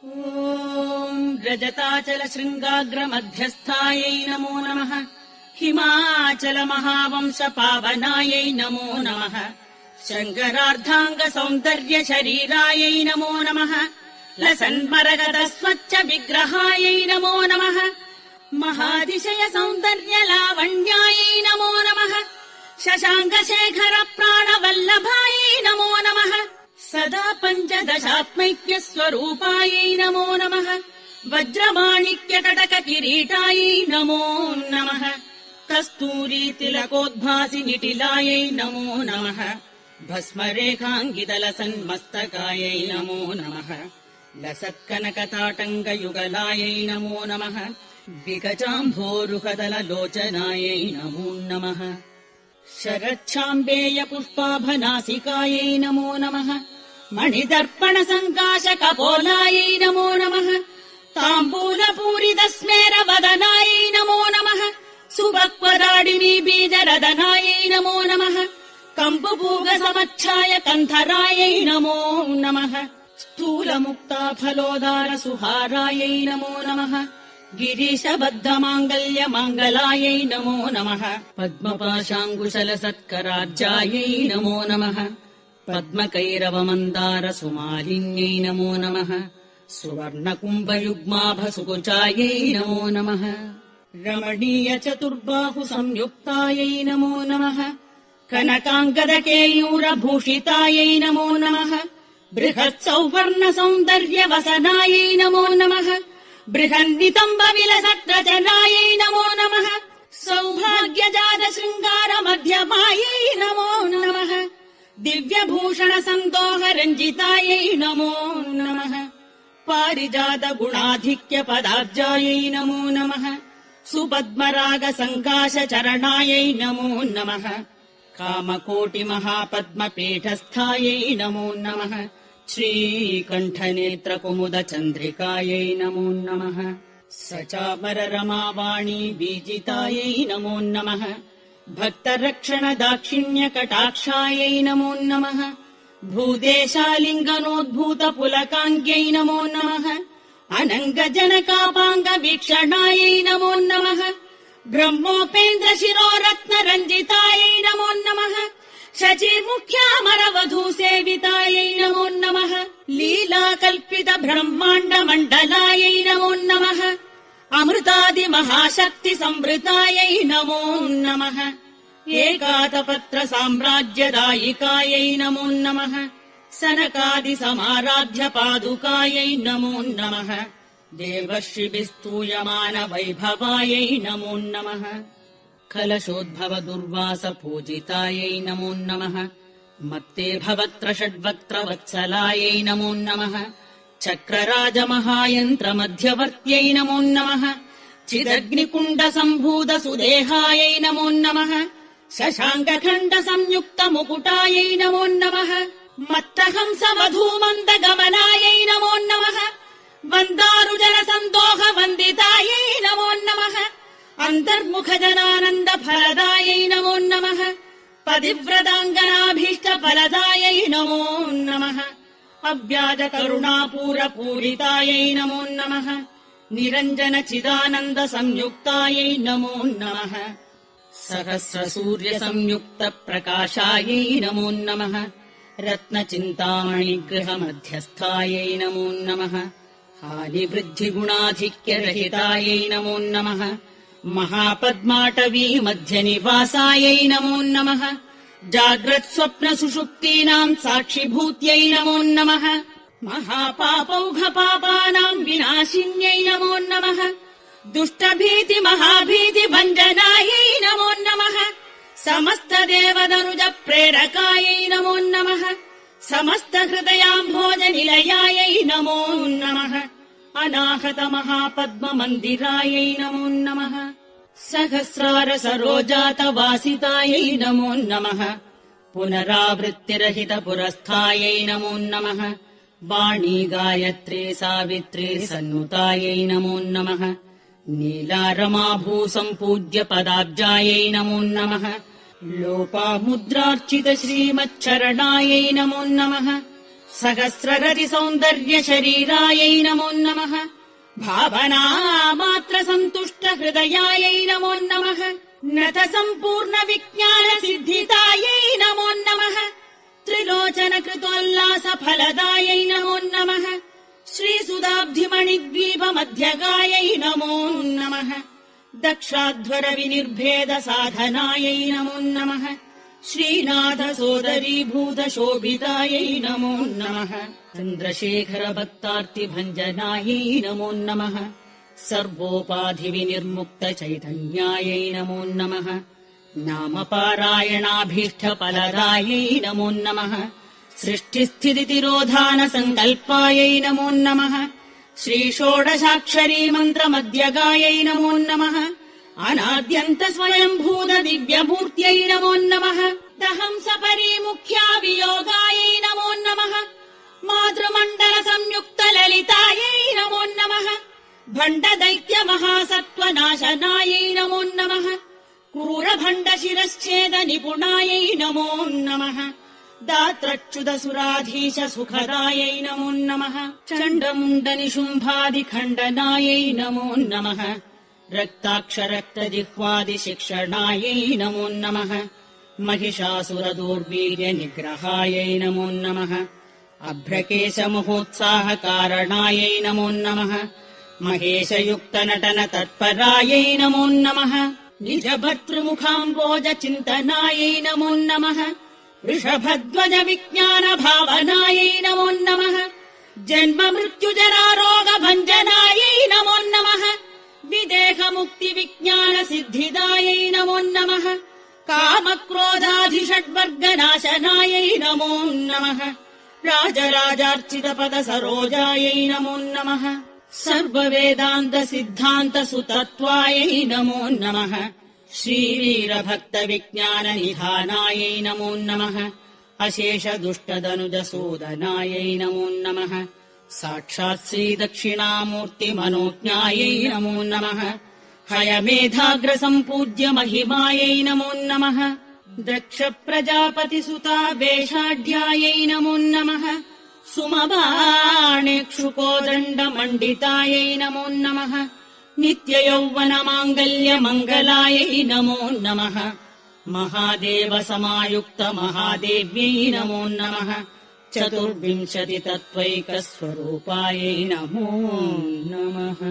ॐ रजताचलशृङ्गाग्रमध्यस्थायै नमो नमः। हिमाचलमहावंशपावनायै नमो नमः। शङ्करार्धाङ्गसौन्दर्यशरीरायै नमो नमः। लसन्मरगतस्वच्छ विग्रहायै नमो नमः। महातिशयसौन्दर्यलावण्यायै नमो नमः। शशाङ्कशेखरप्राणवल्लभायै नमो नमः। सदा पञ्चदशात्मैक्यस्वरूपायै नमो नमः। वज्रमाणिक्यकटककिरीटायै नमो नमः। कस्तूरीतिलकोद्भासि निटिलायै नमो नमः। भस्मरेखाङ्गितलसन्मस्तकायै नमो नमः। लसत्कनकताटङ्गयुगलायै नमो नमः। विगजाम्भोरुहदललोचनायै नमो नमः। शरच्छाम्बेयपुष्पाभनासिकायै नमो नमः। मणिदर्पणसङ्काशकपोलायै नमो नमः। ताम्बूलपूरितस्मेरवदनायै नमो नमः। सुभक्वदाडिनी बीजरदनायै नमो नमः। कम्बुपूगसमच्छाय कन्धरायै नमो नमः। स्थूलमुक्ताफलोदारसुहारायै नमो नमः। गिरीशबद्धमाङ्गल्यमाङ्गलायै नमो नमः। पद्मपाशाङ्कुशलसत्कराब्जायै नमो नमः। पद्मकैरवमन्दारसुमालिन्यै नमो नमः। सुवर्णकुम्भयुग्माभसुकुचायै नमो नमः। रमणीयचतुर्बाहुसंयुक्तायै नमो नमः। कनकाङ्गदकेयूरभूषितायै नमो नमः। बृहत्सौवर्णसौन्दर्यवसनायै नमो नमः। बृहन्नितम्बविलसद्रचनायै नमो नमः। सौभाग्यजातशृङ्गारमध्यमायै नमो नमः। दिव्यभूषणसन्दोहरञ्जितायै नमो नमः। पारिजातगुणाधिक्यपदाब्जायै नमो नमः। सुपद्मरागसङ्काशचरणायै नमो नमः। कामकोटिमहापद्मपीठस्थायै नमो नमः। श्रीकण्ठनेत्रकुमुदचन्द्रिकायै नमो नमः। सचामररमावाणी बीजितायै नमो नमः। भक्तरक्षणदाक्षिण्यकटाक्षायै नमो नमः। भूदेशालिङ्गनोद्भूतपुलकाङ्ग्यै नमो नमः। अनङ्गजनकापाङ्गवीक्षणायै नमो नमः। ब्रह्मोपेन्द्रशिरोरत्नरञ्जितायै नमो नमः। शचीमुख्यामरवधूसेवितायै नमो नमः। लीलाकल्पितब्रह्माण्डमण्डलायै नमो नमः। अमृतादिमहाशक्तिसंवृतायै नमो नमः। एकातपत्रसाम्राज्यदायिकायै नमो नमः। सनकादिसमाराध्यपादुकायै नमो नमः। देवर्षिभिस्तूयमानवैभवायै नमो नमः। कलशोद्भवदुर्वासपूजितायै नमो नमः। मत्ते भवत्रषड्वक्त्रवत्सलायै नमो नमः। चक्रराजमहायन्त्रमध्यवर्त्यै नमो नमः। चिदग्निकुण्डसम्भूतसुदेहायै नमो नमः। शशाङ्कखण्डसंयुक्तमुकुटायै नमो नमः। मत्तहंसवधूमन्दगमनायै नमो नमः। वन्दारुजनसन्दोहवन्दितायै नमो नमः। अन्तर्मुखजनानन्दफलदायै नमो नमः। पतिव्रताङ्गनाभीष्टफलदायै नमो नमः। अव्याजकरुणापूरपूरितायै नमो नमः। निरञ्जनचिदानन्दसंयुक्तायै नमो नमः। सहस्रसूर्यसंयुक्तप्रकाशायै नमो नमः। रत्नचिन्तामणिगृहमध्यस्थायै नमो नमः। हानिवृद्धिगुणाधिक्यरहितायै नमो नमः। महापद्माटवी मध्यनिवासायै नमो नमः। जाग्रत्स्वप्नसुषुप्तीनाम् साक्षिभूत्यै नमो नमः। महापापौघपापानाम् विनाशिन्यै नमो नमः। दुष्टभीतिमहाभीतिभञ्जनायै नमो नमः। समस्तदेवदनुजप्रेरकायै नमो नमः। समस्तहृदयाम्भोजनिलयायै नमो नमः। अनाहतमहापद्ममन्दिरायै नमो नमः। सहस्रारसरोजातवासितायै नमो नमः। पुनरावृत्तिरहितपुरस्थायै नमो नमः। वाणी गायत्री सावित्री सन्नुतायै नमो नमः। नीलारमाभूसम्पूज्य पदाब्जायै नमो नमः। लोपामुद्रार्चित श्रीमच्चरणायै नमो नमः। सहस्ररतिसौन्दर्यशरीरायै नमो भावना मात्र सन्तुष्ट हृदयायै नमो नमः नथ सम्पूर्ण विज्ञान सिद्धितायै नमो नमः त्रिलोचन कृतोल्लास फलदायै नमो नमः श्रीसुधाब्धिमणिद्वीप मध्यगायै नमो नमः दक्षाध्वर विनिर्भेद साधनायै नमो नमः श्रीनाथ सोदरीभूत शोभितायै नमो नमः चन्द्रशेखर भक्तार्ति भञ्जनायै नमो नमः सर्वोपाधि विनिर्मुक्त चैतन्यायै नमो नमः नाम पारायणाभीष्ट फलदायै नमो नमः सृष्टिस्थितिरोधान सङ्कल्पायै नमो नमः श्रीषोडशाक्षरी मन्त्रमध्यगायै नमो नमः अनाद्यन्त स्वयम्भूत दिव्यमूर्त्यै नमो नमः दहंस परिमुख्या वियोगायै नमो नमः मातृमण्डल संयुक्त ललितायै नमो नमः भण्ड दैत्य महासत्त्वनाशनायै नमो नमः क्रूर भण्ड शिरश्छेद निपुणायै नमो नमः दात्रच्युत सुराधीश सुखदायै नमो नमः चण्डमुण्ड निशुम्भादि खण्डनायै नमो नमः रक्ताक्षरक्त जिह्वादि शिक्षणायै नमो नमः महिषासुर दुर्वीर्य निग्रहायै नमो नमः अभ्रकेश महोत्साह कारणायै नमो नमः महेश युक्त नटन तत्परायै नमो नमः निज भर्तृमुखाम्बोज चिन्तनायै नमो नमः वृषभध्वज विज्ञान भावनायै नमो नमः जन्म मृत्यु जरा रोग भञ्जनायै नमो नमः विदेह मुक्ति विज्ञान सिद्धिदायै नमो नमः काम क्रोधाधिषड्वर्गनाशनायै नमो नमः राजराजार्चित पद सरोजायै नमो नमः सर्व वेदान्त सिद्धान्त सुतत्वायै नमो नमः श्रीवीर भक्त विज्ञान निधानायै नमो नमः अशेष दुष्ट दनुज सूदनायै नमो नमः साक्षात् श्री दक्षिणामूर्ति मनोज्ञायै नमो नमः हयमेधाग्र सम्पूज्य महिमायै नमो नमः दक्ष प्रजापति सुता वेषाढ्यायै नमो नमः सुमबाणेक्षुकोदण्ड मण्डितायै नमो नमः नित्य यौवन माङ्गल्य मङ्गलायै नमो नमः महादेव समायुक्त महादेव्यै नमो नमः चतुर्विंशति तत्त्वैक स्वरूपायै नमो नमः।